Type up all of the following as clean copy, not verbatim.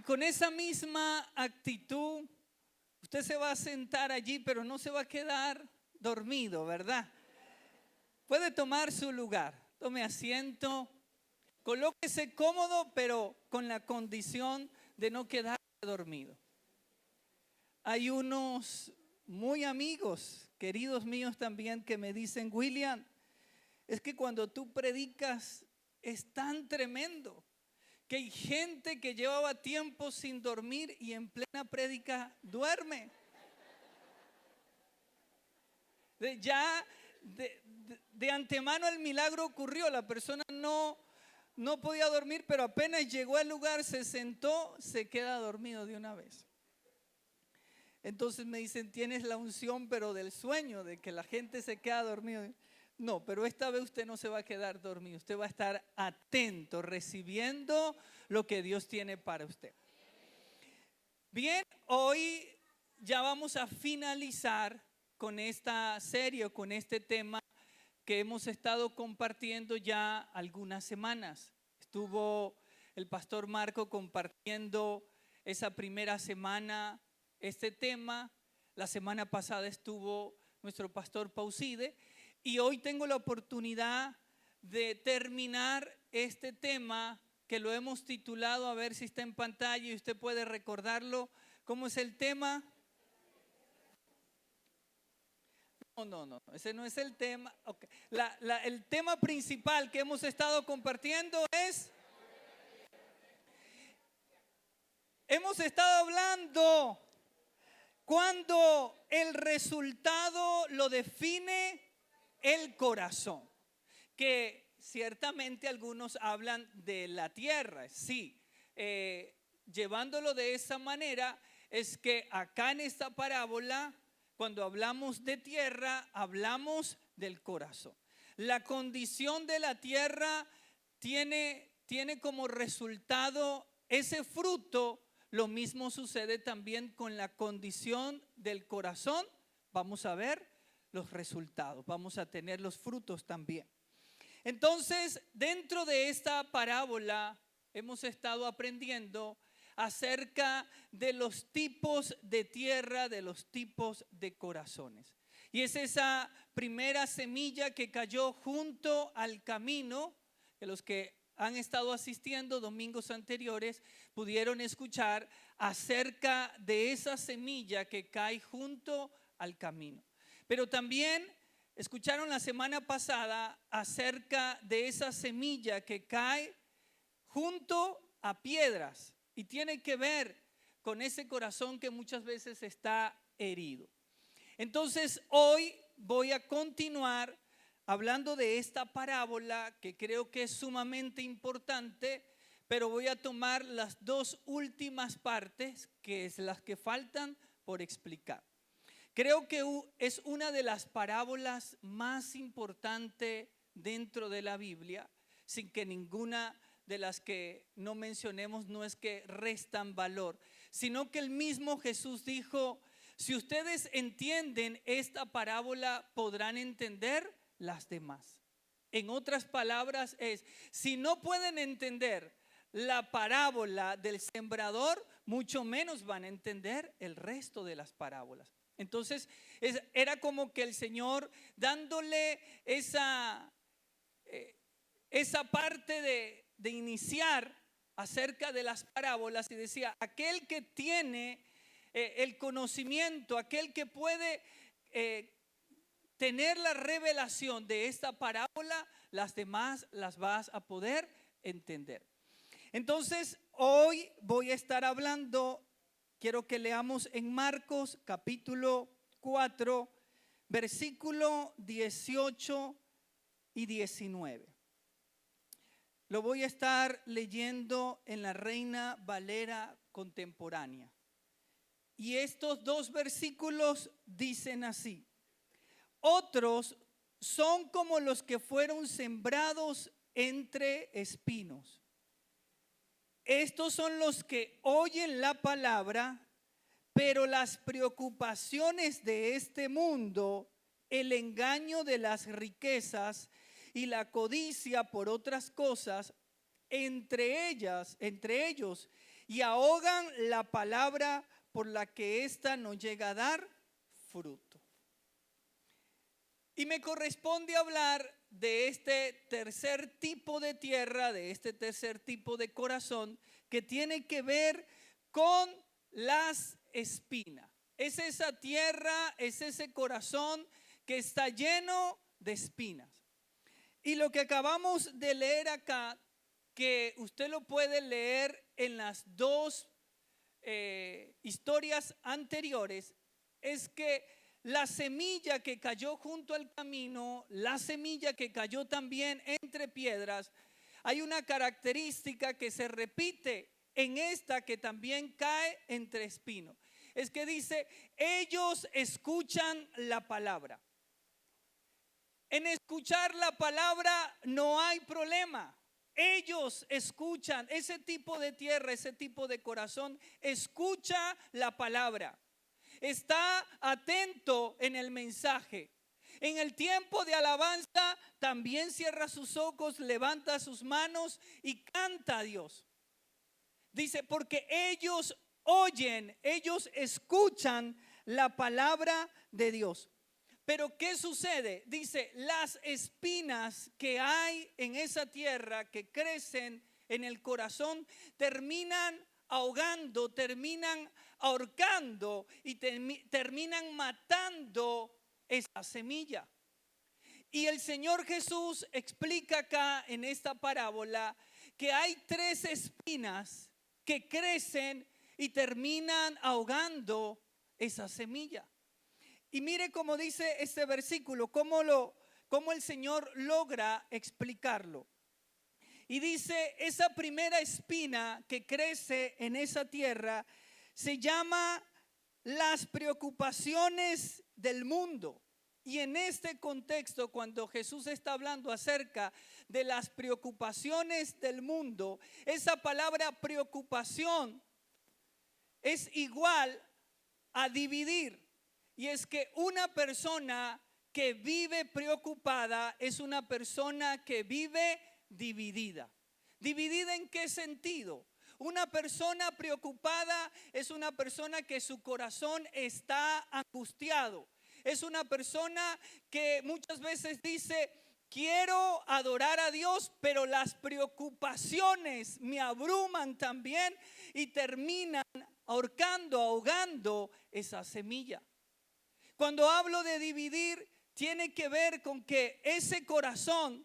Y con esa misma actitud, usted se va a sentar allí, pero no se va a quedar dormido, ¿verdad? Puede tomar su lugar, tome asiento, colóquese cómodo, pero con la condición de no quedarse dormido. Hay unos muy amigos, queridos míos también, que me dicen: William, es que cuando tú predicas es tan tremendo que hay gente que llevaba tiempo sin dormir y en plena prédica duerme. De antemano el milagro ocurrió, la persona no podía dormir, pero apenas llegó al lugar, se sentó, se queda dormido de una vez. Entonces me dicen: tienes la unción pero del sueño, de que la gente se queda dormido. No, pero esta vez usted no se va a quedar dormido, usted va a estar atento, recibiendo lo que Dios tiene para usted. Bien, hoy ya vamos a finalizar con esta serie, con este tema que hemos estado compartiendo ya algunas semanas. Estuvo el pastor Marco compartiendo esa primera semana este tema. La semana pasada estuvo nuestro pastor Pauside y hoy tengo la oportunidad de terminar este tema que lo hemos titulado, a ver si está en pantalla y usted puede recordarlo. ¿Cómo es el tema? No, ese no es el tema. Okay. El tema principal que hemos estado compartiendo es, hemos estado hablando cuando el resultado lo define el corazón, que ciertamente algunos hablan de la tierra, sí, llevándolo de esa manera es que acá en esta parábola, cuando hablamos de tierra, hablamos del corazón. La condición de la tierra tiene como resultado ese fruto. Lo mismo sucede también con la condición del corazón. Vamos a ver los resultados, vamos a tener los frutos también. Entonces, dentro de esta parábola hemos estado aprendiendo acerca de los tipos de tierra, de los tipos de corazones. Y es esa primera semilla que cayó junto al camino, que los que han estado asistiendo domingos anteriores pudieron escuchar acerca de esa semilla que cae junto al camino. Pero también escucharon la semana pasada acerca de esa semilla que cae junto a piedras y tiene que ver con ese corazón que muchas veces está herido. Entonces hoy voy a continuar hablando de esta parábola que creo que es sumamente importante, pero voy a tomar las dos últimas partes, que es las que faltan por explicar. Creo que es una de las parábolas más importantes dentro de la Biblia, sin que ninguna de las que no mencionemos no es que restan valor, sino que el mismo Jesús dijo: si ustedes entienden esta parábola, podrán entender las demás. En otras palabras es, si no pueden entender la parábola del sembrador, mucho menos van a entender el resto de las parábolas. Entonces era como que el Señor dándole esa parte de iniciar acerca de las parábolas, y decía: aquel que tiene el conocimiento, aquel que puede tener la revelación de esta parábola, las demás las vas a poder entender. Entonces hoy voy a estar hablando, quiero que leamos en Marcos capítulo 4, versículo 18 y 19. Lo voy a estar leyendo en la Reina Valera contemporánea. Y estos dos versículos dicen así: otros son como los que fueron sembrados entre espinos. Estos son los que oyen la palabra, pero las preocupaciones de este mundo, el engaño de las riquezas y la codicia por otras cosas, entre ellos y ahogan la palabra por la que ésta no llega a dar fruto. Y me corresponde hablar de este tercer tipo de tierra, de este tercer tipo de corazón, que tiene que ver con las espinas. Es esa tierra, es ese corazón que está lleno de espinas. Y lo que acabamos de leer acá, que usted lo puede leer en las dos historias anteriores, es que la semilla que cayó junto al camino, la semilla que cayó también entre piedras, hay una característica que se repite en esta que también cae entre espinos. Es que dice, ellos escuchan la palabra. En escuchar la palabra no hay problema. Ellos escuchan, ese tipo de tierra, ese tipo de corazón, escucha la palabra. Está atento en el mensaje. En el tiempo de alabanza también cierra sus ojos, levanta sus manos y canta a Dios. Dice, porque ellos oyen, ellos escuchan la palabra de Dios. Pero ¿qué sucede? Dice, las espinas que hay en esa tierra que crecen en el corazón terminan ahogando, terminan ahorcando y terminan matando esa semilla. Y el Señor Jesús explica acá en esta parábola que hay 3 espinas que crecen y terminan ahogando esa semilla. Y mire cómo dice este versículo, cómo el Señor logra explicarlo. Y dice, esa primera espina que crece en esa tierra se llama las preocupaciones del mundo. Y en este contexto, cuando Jesús está hablando acerca de las preocupaciones del mundo, esa palabra preocupación es igual a dividir. Y es que una persona que vive preocupada es una persona que vive dividida. ¿Dividida en qué sentido? Una persona preocupada es una persona que su corazón está angustiado. Es una persona que muchas veces dice, quiero adorar a Dios, pero las preocupaciones me abruman también y terminan ahogando esa semilla. Cuando hablo de dividir, tiene que ver con que ese corazón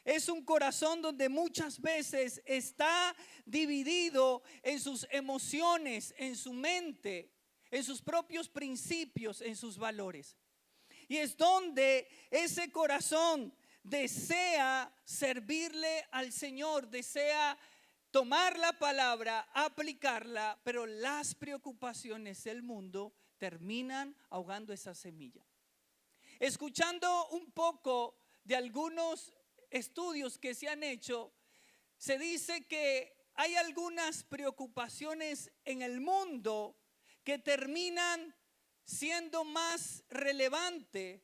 es un corazón donde muchas veces está dividido en sus emociones, en su mente, en sus propios principios, en sus valores. Y es donde ese corazón desea servirle al Señor, desea tomar la palabra, aplicarla, pero las preocupaciones del mundo terminan ahogando esa semilla. Escuchando un poco de algunos estudios que se han hecho, se dice que hay algunas preocupaciones en el mundo que terminan siendo más relevantes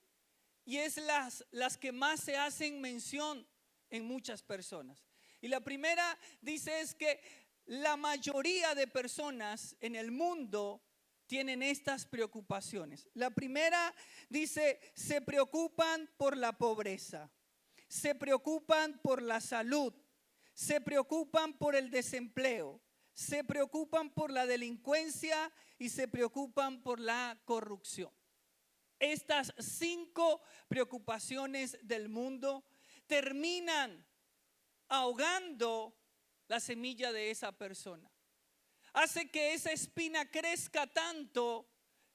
y es las que más se hacen mención en muchas personas. Y la primera dice es que la mayoría de personas en el mundo tienen estas preocupaciones. La primera dice, se preocupan por la pobreza, se preocupan por la salud, se preocupan por el desempleo, se preocupan por la delincuencia y se preocupan por la corrupción. Estas 5 preocupaciones del mundo terminan ahogando la semilla de esa persona. Hace que esa espina crezca tanto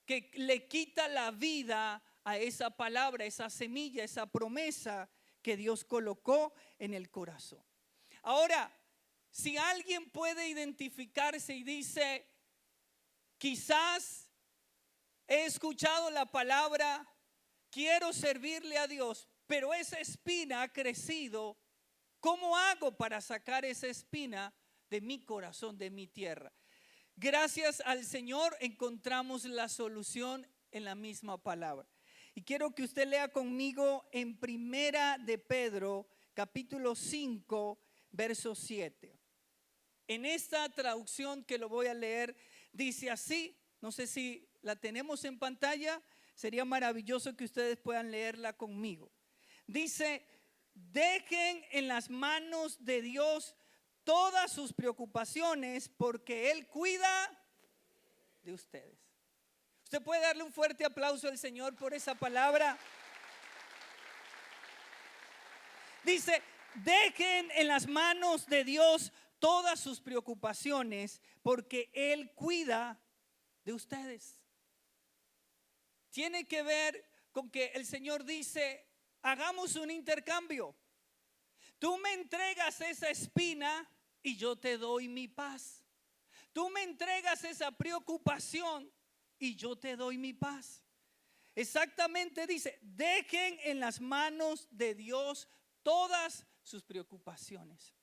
que le quita la vida a esa palabra, esa semilla, esa promesa que Dios colocó en el corazón. Ahora, si alguien puede identificarse y dice, quizás he escuchado la palabra, quiero servirle a Dios, pero esa espina ha crecido, ¿cómo hago para sacar esa espina de mi corazón, de mi tierra? Gracias al Señor encontramos la solución en la misma palabra. Y quiero que usted lea conmigo en Primera de Pedro, capítulo 5, verso 7. En esta traducción que lo voy a leer, dice así, no sé si la tenemos en pantalla, sería maravilloso que ustedes puedan leerla conmigo. Dice, dejen en las manos de Dios todas sus preocupaciones porque Él cuida de ustedes. Usted puede darle un fuerte aplauso al Señor por esa palabra. Dice, dejen en las manos de Dios todas sus preocupaciones porque Él cuida de ustedes. Tiene que ver con que el Señor dice, hagamos un intercambio. Tú me entregas esa espina y yo te doy mi paz. Tú me entregas esa preocupación y yo te doy mi paz. Exactamente dice, dejen en las manos de Dios todas sus preocupaciones.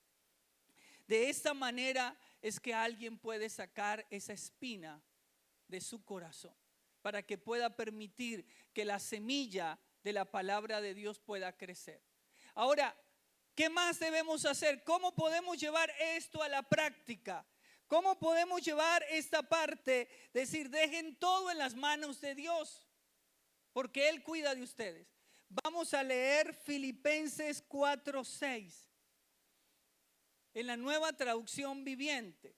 De esta manera es que alguien puede sacar esa espina de su corazón para que pueda permitir que la semilla de la palabra de Dios pueda crecer. Ahora, ¿qué más debemos hacer? ¿Cómo podemos llevar esto a la práctica? ¿Cómo podemos llevar esta parte? Decir, dejen todo en las manos de Dios, porque Él cuida de ustedes. Vamos a leer Filipenses 4:6 en la Nueva Traducción Viviente.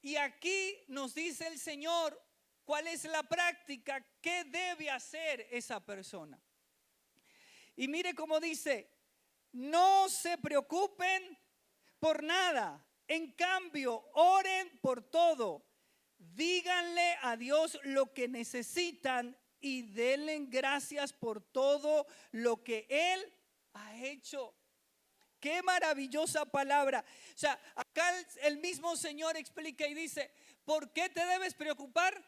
Y aquí nos dice el Señor cuál es la práctica, qué debe hacer esa persona. Y mire cómo dice, no se preocupen por nada. En cambio, oren por todo. Díganle a Dios lo que necesitan y denle gracias por todo lo que Él ha hecho. Qué maravillosa palabra. O sea, acá el mismo Señor explica y dice, ¿por qué te debes preocupar?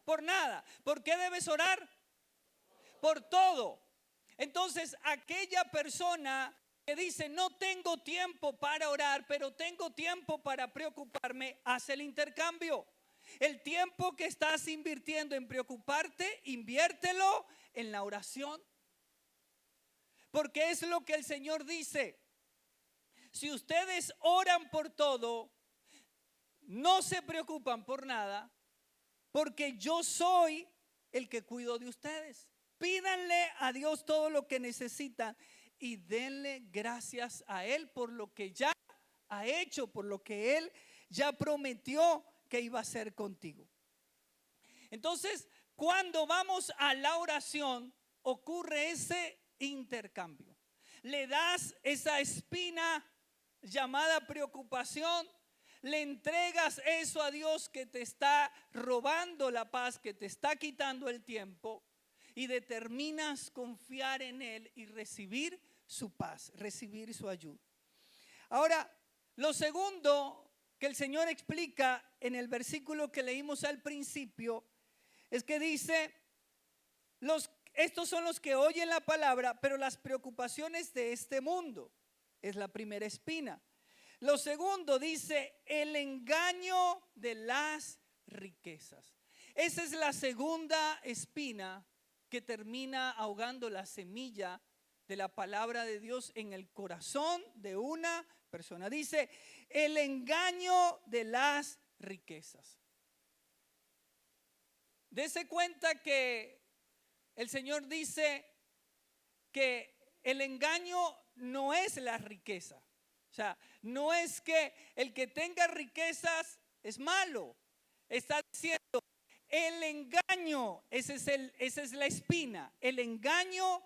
Por nada. ¿Por qué debes orar? Por todo. Entonces, aquella persona que dice, no tengo tiempo para orar, pero tengo tiempo para preocuparme, hace el intercambio. El tiempo que estás invirtiendo en preocuparte, inviértelo en la oración. Porque es lo que el Señor dice. Si ustedes oran por todo, no se preocupan por nada, porque yo soy el que cuido de ustedes. Pídanle a Dios todo lo que necesitan y denle gracias a Él por lo que ya ha hecho, por lo que Él ya prometió que iba a hacer contigo. Entonces, cuando vamos a la oración, ocurre ese intercambio. Le das esa espina llamada preocupación, le entregas eso a Dios que te está robando la paz, que te está quitando el tiempo, y determinas confiar en Él y recibir su paz, recibir su ayuda. Ahora, lo segundo que el Señor explica en el versículo que leímos al principio es que dice, estos son los que oyen la palabra, pero las preocupaciones de este mundo es la primera espina. Lo segundo dice, el engaño de las riquezas. Esa es la segunda espina que termina ahogando la semilla de la palabra de Dios en el corazón de una persona. Dice, el engaño de las riquezas. Dese cuenta que el Señor dice que el engaño no es la riqueza. O sea, no es que el que tenga riquezas es malo. Está diciendo, el engaño, esa es la espina, el engaño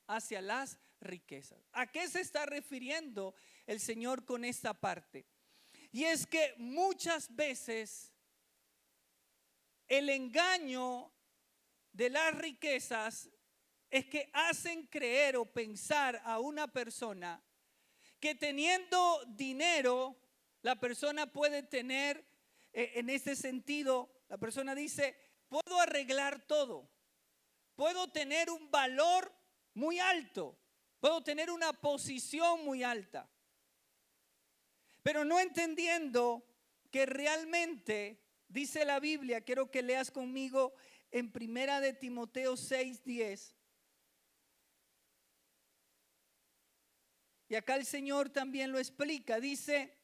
hacia las riquezas. ¿A qué se está refiriendo el Señor con esta parte? Y es que muchas veces el engaño de las riquezas es que hacen creer o pensar a una persona que teniendo dinero, la persona puede tener, en ese sentido, la persona dice, puedo arreglar todo, puedo tener un valor muy alto, puedo tener una posición muy alta, pero no entendiendo que realmente, dice la Biblia, quiero que leas conmigo en 1 de Timoteo 6:10. Y acá el Señor también lo explica, dice,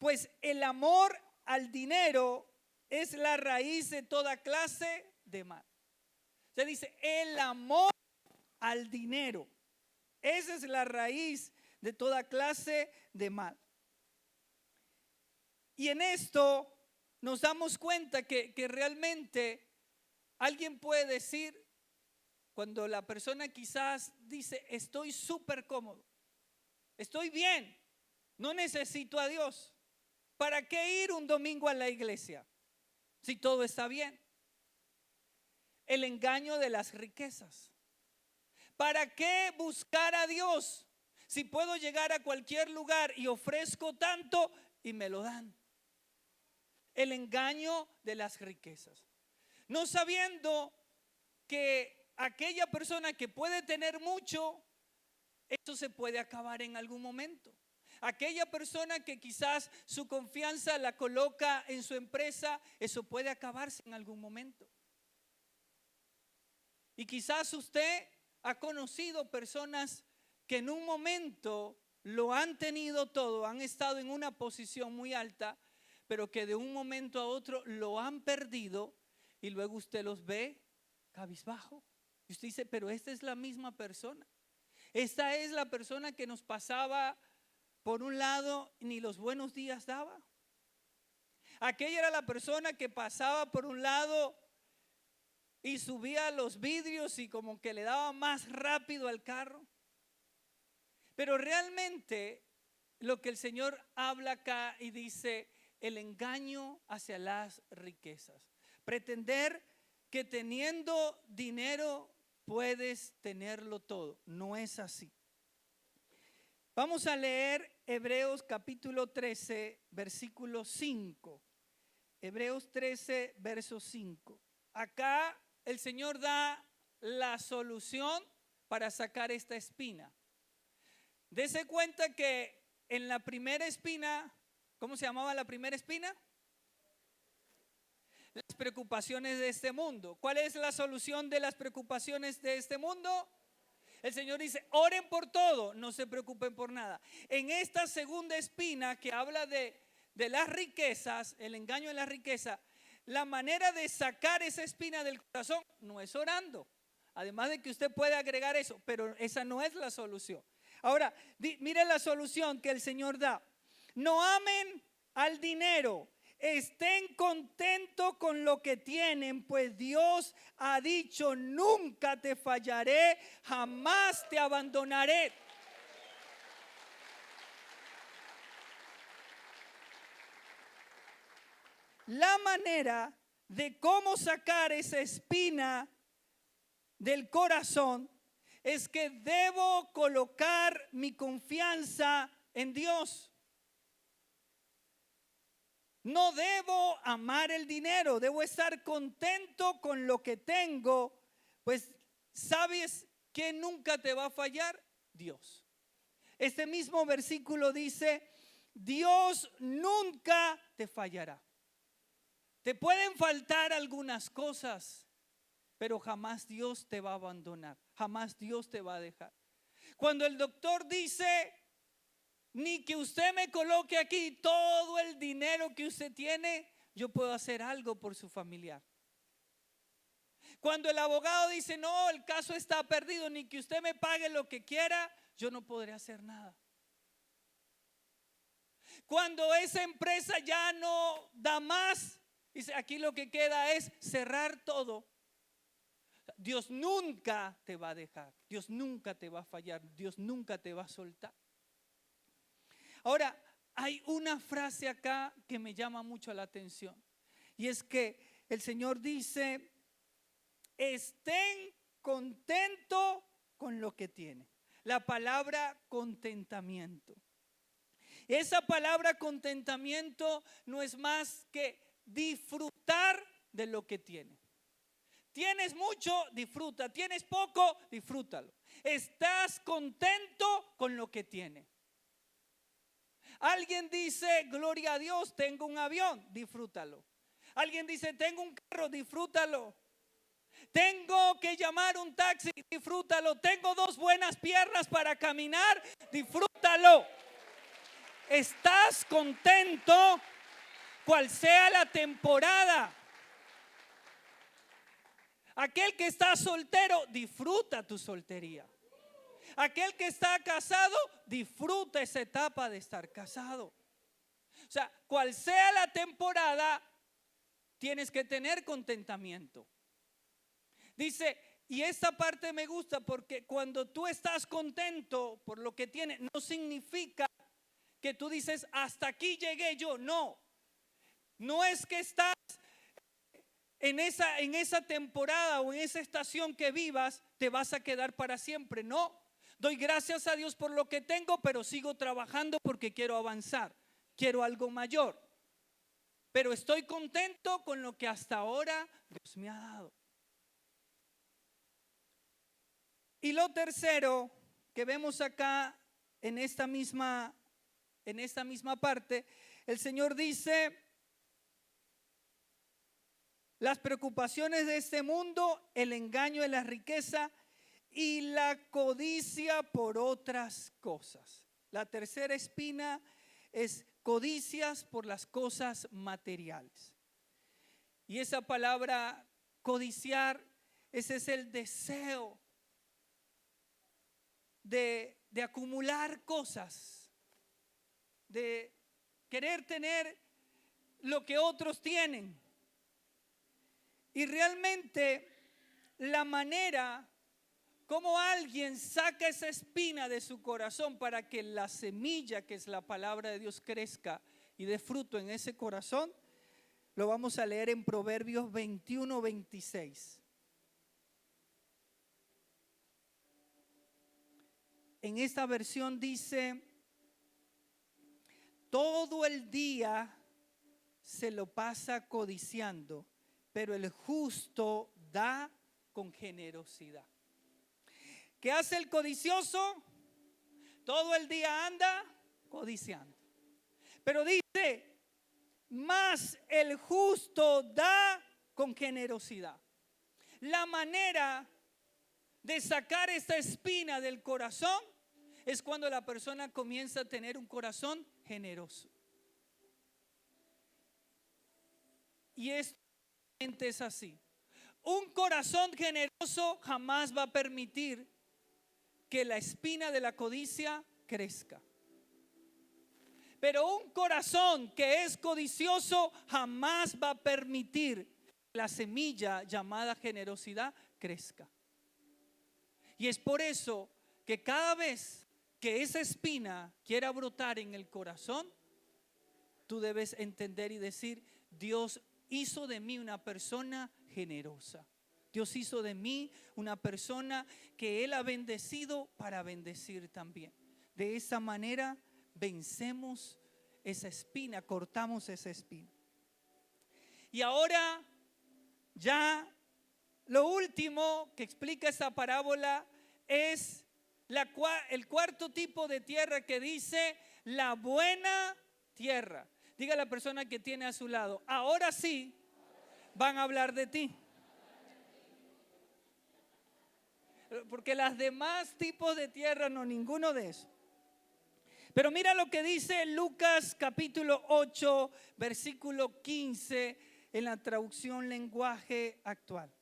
Pues el amor al dinero es la raíz de toda clase de mal. Se dice, el amor al dinero. Esa es la raíz de toda clase de mal. Y en esto nos damos cuenta que realmente alguien puede decir, cuando la persona quizás dice, estoy súper cómodo, estoy bien, no necesito a Dios. ¿Para qué ir un domingo a la iglesia si todo está bien? El engaño de las riquezas. ¿Para qué buscar a Dios si puedo llegar a cualquier lugar y ofrezco tanto y me lo dan? El engaño de las riquezas. No sabiendo que aquella persona que puede tener mucho, eso se puede acabar en algún momento. Aquella persona que quizás su confianza la coloca en su empresa, eso puede acabarse en algún momento. Y quizás usted ha conocido personas que en un momento lo han tenido todo, han estado en una posición muy alta, pero que de un momento a otro lo han perdido y luego usted los ve cabizbajo. Y usted dice, pero esta es la misma persona. Esta es la persona que nos pasaba por un lado ni los buenos días daba. Aquella era la persona que pasaba por un lado y subía los vidrios y como que le daba más rápido al carro. Pero realmente lo que el Señor habla acá y dice, el engaño hacia las riquezas. Pretender que teniendo dinero puedes tenerlo todo. No es así. Vamos a leer Hebreos capítulo 13, versículo 5. Hebreos 13, verso 5. Acá el Señor da la solución para sacar esta espina. Dese cuenta que en la primera espina, ¿cómo se llamaba la primera espina? Las preocupaciones de este mundo. ¿Cuál es la solución de las preocupaciones de este mundo? El Señor dice, oren por todo, no se preocupen por nada. En esta segunda espina que habla de las riquezas, el engaño de la riqueza, la manera de sacar esa espina del corazón no es orando. Además de que usted puede agregar eso, pero esa no es la solución. Ahora, mire la solución que el Señor da. No amen al dinero. Estén contentos con lo que tienen, pues Dios ha dicho, nunca te fallaré, jamás te abandonaré. La manera de cómo sacar esa espina del corazón es que debo colocar mi confianza en Dios. No debo amar el dinero, debo estar contento con lo que tengo, pues ¿sabes que nunca te va a fallar? Dios. Este mismo versículo dice, Dios nunca te fallará. Te pueden faltar algunas cosas, pero jamás Dios te va a abandonar, jamás Dios te va a dejar. Cuando el doctor dice, ni que usted me coloque aquí todo el dinero que usted tiene, yo puedo hacer algo por su familiar. Cuando el abogado dice, no, el caso está perdido, ni que usted me pague lo que quiera, yo no podré hacer nada. Cuando esa empresa ya no da más, dice, aquí lo que queda es cerrar todo. Dios nunca te va a dejar, Dios nunca te va a fallar, Dios nunca te va a soltar. Ahora, hay una frase acá que me llama mucho la atención y es que el Señor dice, estén contentos con lo que tienen. La palabra contentamiento. Esa palabra contentamiento no es más que disfrutar de lo que tienes. Tienes mucho, disfruta. Tienes poco, disfrútalo. Estás contento con lo que tienes. Alguien dice, gloria a Dios, tengo un avión, disfrútalo. Alguien dice, tengo un carro, disfrútalo. Tengo que llamar un taxi, disfrútalo. Tengo 2 buenas piernas para caminar, disfrútalo. ¿Estás contento cual sea la temporada? Aquel que está soltero, disfruta tu soltería. Aquel que está casado, disfruta esa etapa de estar casado. O sea, cual sea la temporada, tienes que tener contentamiento. Dice, y esta parte me gusta porque cuando tú estás contento por lo que tienes, no significa que tú dices, hasta aquí llegué yo. No es que estás en esa temporada o en esa estación que vivas, te vas a quedar para siempre. No, doy gracias a Dios por lo que tengo, pero sigo trabajando porque quiero avanzar, quiero algo mayor. Pero estoy contento con lo que hasta ahora Dios me ha dado. Y lo tercero que vemos acá en esta misma parte, el Señor dice: las preocupaciones de este mundo, el engaño de la riqueza y la codicia por otras cosas. La tercera espina es codicias por las cosas materiales. Y esa palabra codiciar, ese es el deseo de acumular cosas, de querer tener lo que otros tienen. Y realmente la manera como alguien saca esa espina de su corazón para que la semilla, que es la palabra de Dios, crezca y dé fruto en ese corazón, lo vamos a leer en Proverbios 21-26. En esta versión dice: todo el día se lo pasa codiciando, pero el justo da con generosidad. ¿Qué hace el codicioso? Todo el día anda codiciando. Pero dice, más el justo da con generosidad. La manera de sacar esta espina del corazón es cuando la persona comienza a tener un corazón generoso. Y esto es así. Un corazón generoso jamás va a permitir que la espina de la codicia crezca. Pero un corazón que es codicioso jamás va a permitir que la semilla llamada generosidad crezca. Y es por eso que cada vez que esa espina quiera brotar en el corazón, tú debes entender y decir: Dios hizo de mí una persona generosa. Dios hizo de mí una persona que Él ha bendecido para bendecir también. De esa manera vencemos esa espina, cortamos esa espina. Y ahora ya lo último que explica esa parábola es el cuarto tipo de tierra, que dice la buena tierra. Diga a la persona que tiene a su lado: ahora sí van a hablar de ti. Porque las demás tipos de tierra no, ninguno de eso. Pero mira lo que dice Lucas capítulo 8, versículo 15 en la traducción lenguaje actual.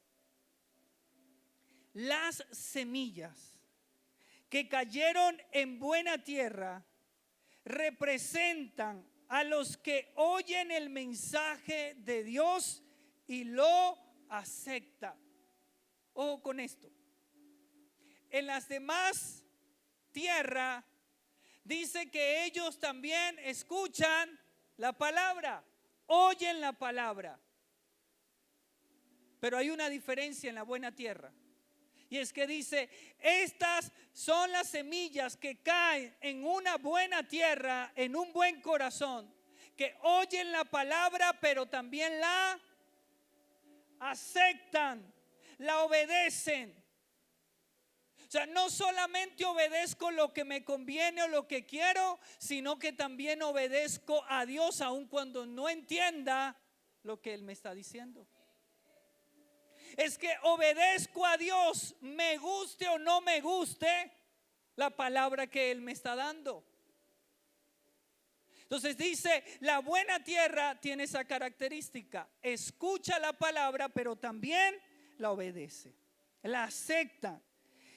Las semillas que cayeron en buena tierra representan a los que oyen el mensaje de Dios y lo aceptan. Ojo con esto. En las demás tierra dice que ellos también escuchan la palabra, oyen la palabra. Pero hay una diferencia en la buena tierra. Y es que dice: estas son las semillas que caen en una buena tierra, en un buen corazón, que oyen la palabra, pero también la aceptan, la obedecen. O sea, no solamente obedezco lo que me conviene o lo que quiero, sino que también obedezco a Dios aun cuando no entienda lo que Él me está diciendo. Es que obedezco a Dios, me guste o no me guste la palabra que Él me está dando. Entonces dice, la buena tierra tiene esa característica. Escucha la palabra, pero también la obedece. La aceptan.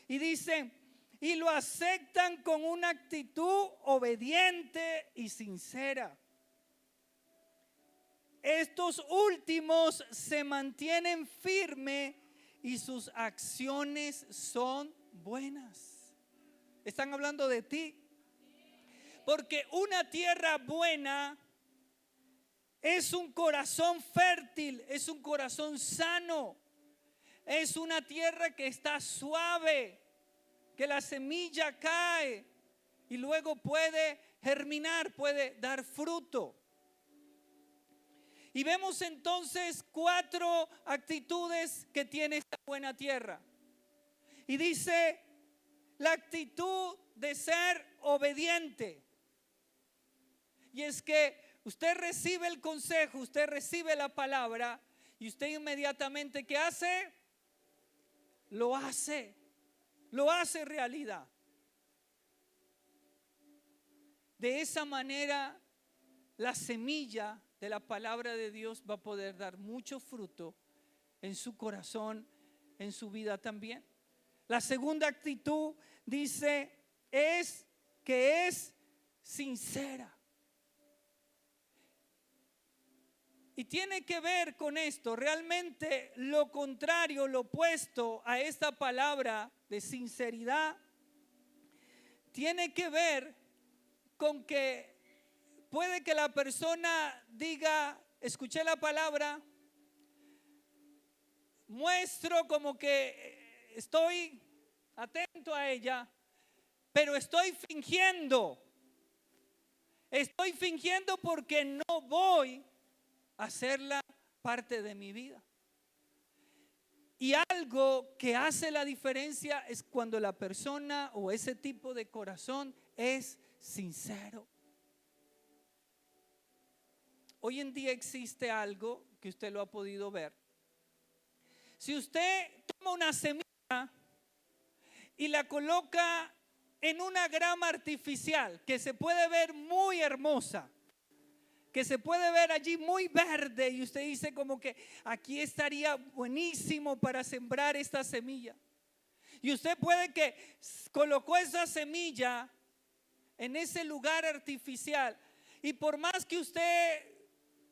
Y dice, y lo aceptan con una actitud obediente y sincera. Estos últimos se mantienen firmes y sus acciones son buenas. Están hablando de ti. Porque una tierra buena es un corazón fértil, es un corazón sano, es una tierra que está suave, que la semilla cae y luego puede germinar, puede dar fruto. Y vemos entonces 4 actitudes que tiene esta buena tierra. Y dice, la actitud de ser obediente. Y es que usted recibe el consejo, usted recibe la palabra y usted inmediatamente, ¿qué hace? Lo hace realidad. De esa manera, la semilla de la palabra de Dios va a poder dar mucho fruto en su corazón, en su vida también. La segunda actitud dice, es que es sincera. Y tiene que ver con esto, realmente lo contrario, lo opuesto a esta palabra de sinceridad, tiene que ver con que puede que la persona diga, escuché la palabra, muestro como que estoy atento a ella, pero estoy fingiendo porque no voy hacerla parte de mi vida. Y algo que hace la diferencia es cuando la persona o ese tipo de corazón es sincero. Hoy en día existe algo que usted lo ha podido ver. Si usted toma una semilla y la coloca en una grama artificial que se puede ver muy hermosa, que se puede ver allí muy verde, y usted dice como que aquí estaría buenísimo para sembrar esta semilla, y usted puede que colocó esa semilla en ese lugar artificial, y por más que usted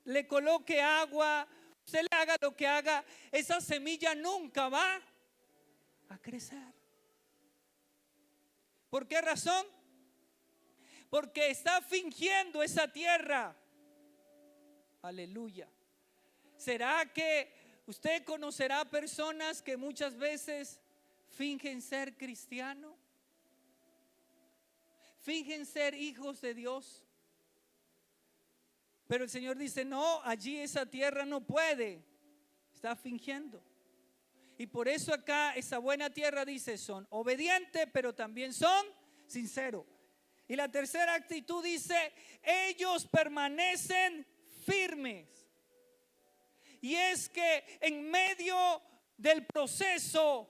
le coloque agua, usted le haga lo que haga, esa semilla nunca va a crecer. ¿Por qué razón? Porque está fingiendo esa tierra. Aleluya. ¿Será que usted conocerá personas que muchas veces fingen ser cristianos? Fingen ser hijos de Dios. Pero el Señor dice, no, allí esa tierra no puede. Está fingiendo. Y por eso acá esa buena tierra dice, son obedientes, pero también son sinceros. Y la tercera actitud dice, ellos permanecen firmes. Y es que en medio del proceso,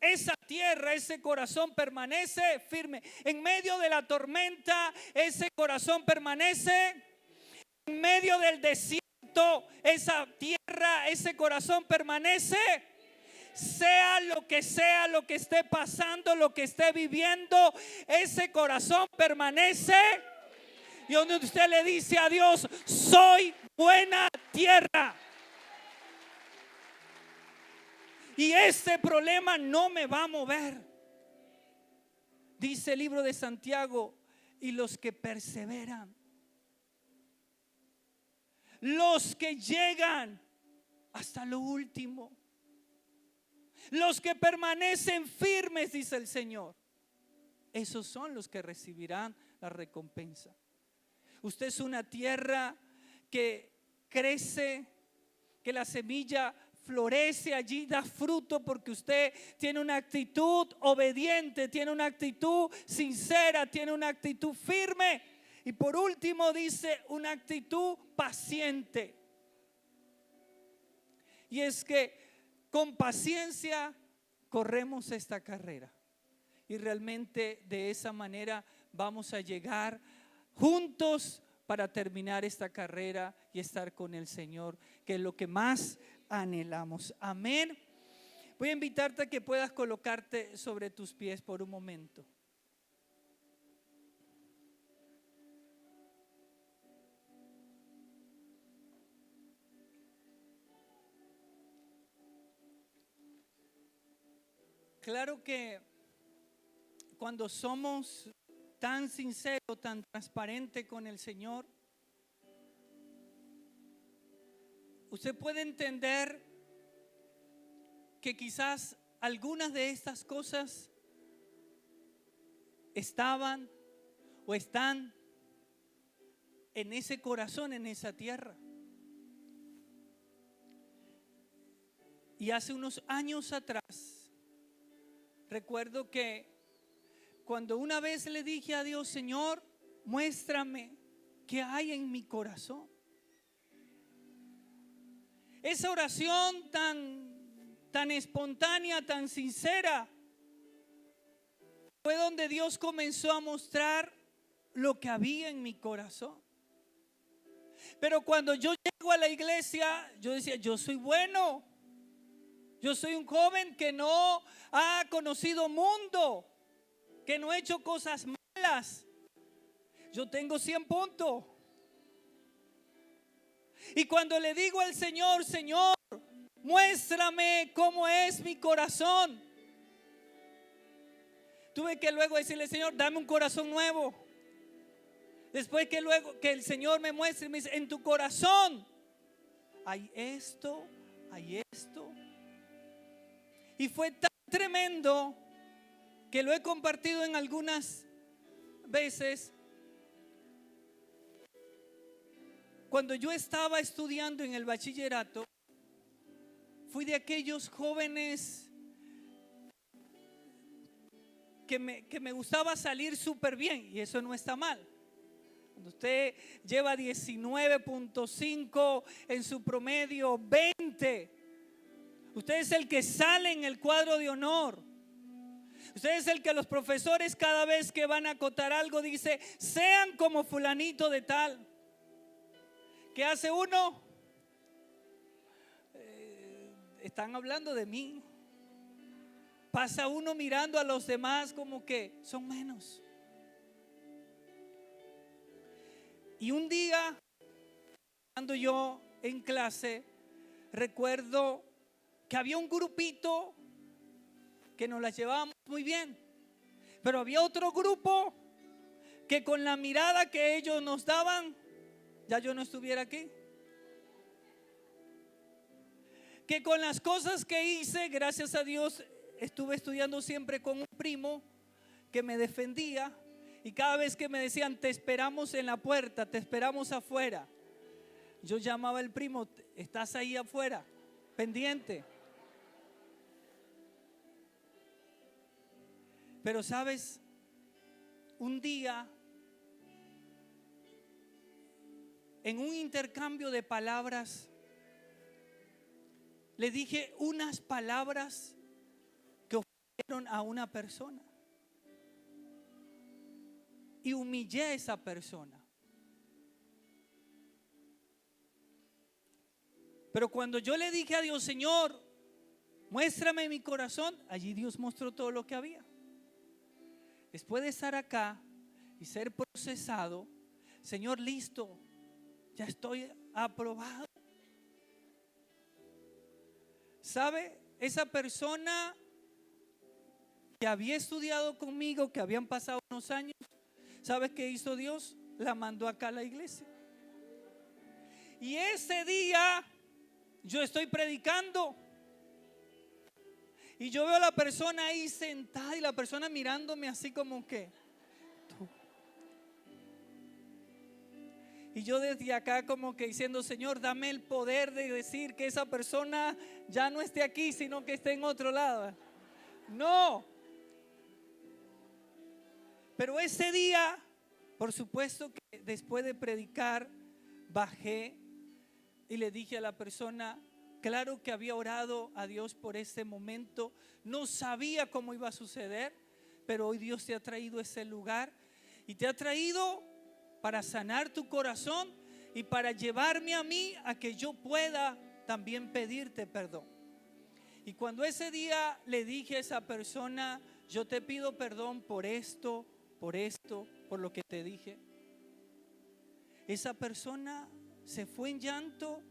esa tierra, ese corazón permanece firme. En medio de la tormenta, ese corazón permanece. En medio del desierto, esa tierra, ese corazón permanece. Sea lo que esté pasando, lo que esté viviendo, ese corazón permanece. Y donde usted le dice a Dios, soy buena tierra. Y este problema no me va a mover. Dice el libro de Santiago, y los que perseveran, los que llegan hasta lo último, los que permanecen firmes, dice el Señor, esos son los que recibirán la recompensa. Usted es una tierra que crece, que la semilla florece allí, da fruto, porque usted tiene una actitud obediente, tiene una actitud sincera, tiene una actitud firme. Y por último dice una actitud paciente. Y es que con paciencia corremos esta carrera. Y realmente de esa manera vamos a llegar juntos para terminar esta carrera y estar con el Señor, que es lo que más anhelamos. Amén. Voy a invitarte a que puedas colocarte sobre tus pies por un momento. Claro que cuando somos tan sinceros, tan transparentes con el Señor, usted puede entender que quizás algunas de estas cosas estaban o están en ese corazón, en esa tierra. Y hace unos años atrás, recuerdo que cuando una vez le dije a Dios: Señor, muéstrame qué hay en mi corazón. Esa oración tan espontánea, tan sincera, fue donde Dios comenzó a mostrar lo que había en mi corazón. Pero cuando yo llego a la iglesia, yo decía: yo soy bueno. Yo soy un joven que no ha conocido mundo, que no he hecho cosas malas. Yo tengo 100 puntos. Y cuando le digo al Señor: Señor, muéstrame cómo es mi corazón, tuve que luego decirle: Señor, dame un corazón nuevo. Después que luego que el Señor me muestre, me dice: en tu corazón hay esto, hay esto. Y fue tan tremendo que lo he compartido en algunas veces. Cuando yo estaba estudiando en el bachillerato, fui de aquellos jóvenes que me gustaba salir súper bien, y eso no está mal. Cuando usted lleva 19.5 en su promedio, 20, usted es el que sale en el cuadro de honor. Usted es el que los profesores, cada vez que van a acotar algo, dice: sean como fulanito de tal. ¿Qué hace uno? Están hablando de mí. Pasa uno mirando a los demás como que son menos. Y un día, cuando yo en clase, recuerdo que había un grupito que nos las llevábamos muy bien, pero había otro grupo que con la mirada que ellos nos daban, ya yo no estuviera aquí. Que con las cosas que hice, gracias a Dios, estuve estudiando siempre con un primo que me defendía, y cada vez que me decían: te esperamos en la puerta, te esperamos afuera, yo llamaba al primo: estás ahí afuera, pendiente. Pero sabes, un día, en un intercambio de palabras, le dije unas palabras que ofendieron a una persona y humillé a esa persona. Pero cuando yo le dije a Dios: Señor, muéstrame mi corazón, allí Dios mostró todo lo que había. Después de estar acá y ser procesado, Señor, listo, ya estoy aprobado. ¿Sabe? Esa persona que había estudiado conmigo, que habían pasado unos años, ¿sabes qué hizo Dios? La mandó acá a la iglesia. Y ese día yo estoy predicando y yo veo a la persona ahí sentada y la persona mirándome así como que tú. Y yo desde acá como que diciendo: Señor, dame el poder de decir que esa persona ya no esté aquí, sino que esté en otro lado. No. Pero ese día, por supuesto que después de predicar, bajé y le dije a la persona: claro que había orado a Dios por este momento, no sabía cómo iba a suceder, pero hoy Dios te ha traído a ese lugar y te ha traído para sanar tu corazón y para llevarme a mí a que yo pueda también pedirte perdón. Y cuando ese día le dije a esa persona, yo te pido perdón por esto, por lo que te dije, esa persona se fue en llanto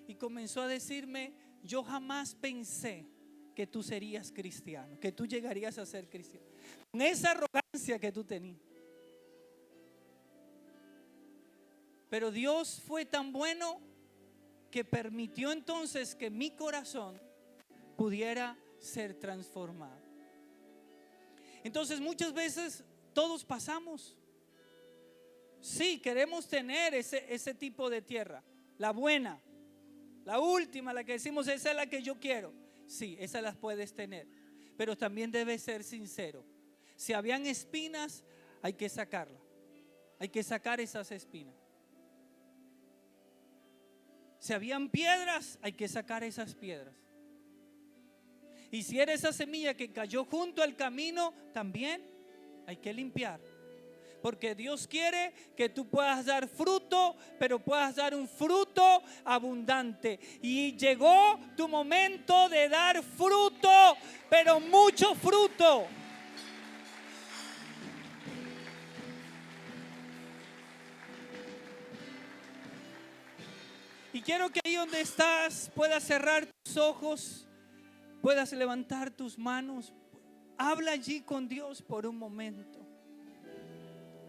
y comenzó a decirme, yo jamás pensé que tú serías cristiano, que tú llegarías a ser cristiano, con esa arrogancia que tú tenías. Pero Dios fue tan bueno que permitió entonces que mi corazón pudiera ser transformado. Entonces muchas veces todos pasamos. Sí, queremos tener ese tipo de tierra, la buena, la última, la que decimos, esa es la que yo quiero. Sí, esas las puedes tener, pero también debes ser sincero. Si habían espinas, hay que sacarlas. Hay que sacar esas espinas. Si habían piedras, hay que sacar esas piedras. Y si era esa semilla que cayó junto al camino, también hay que limpiar. Porque Dios quiere que tú puedas dar fruto, pero puedas dar un fruto abundante. Y llegó tu momento de dar fruto, pero mucho fruto. Y quiero que ahí donde estás puedas cerrar tus ojos, puedas levantar tus manos. Habla allí con Dios por un momento.